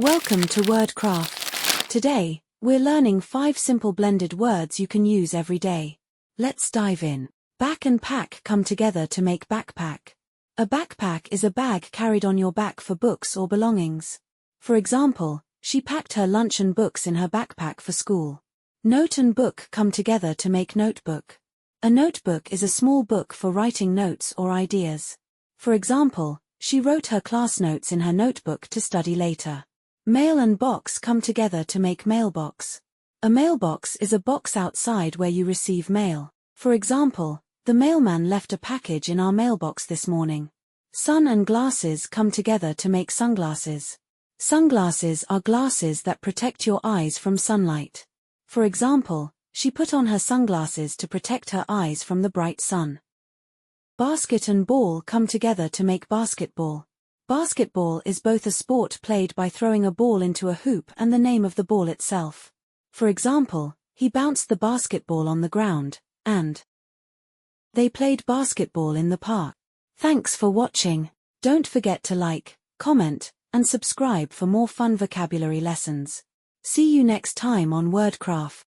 Welcome to WordCraft. Today, we're learning 5 simple blended words you can use every day. Let's dive in. Back and pack come together to make backpack. A backpack is a bag carried on your back for books or belongings. For example, she packed her lunch and books in her backpack for school. Note and book come together to make notebook. A notebook is a small book for writing notes or ideas. For example, she wrote her class notes in her notebook to study later. Mail and box come together to make mailbox. A mailbox is a box outside where you receive mail. For example, the mailman left a package in our mailbox this morning. Sun and glasses come together to make sunglasses. Sunglasses are glasses that protect your eyes from sunlight. For example, she put on her sunglasses to protect her eyes from the bright sun. Basket and ball come together to make basketball. Basketball is both a sport played by throwing a ball into a hoop and the name of the ball itself. For example, he bounced the basketball on the ground, and they played basketball in the park. Thanks for watching. Don't forget to like, comment, and subscribe for more fun vocabulary lessons. See you next time on WordCraft.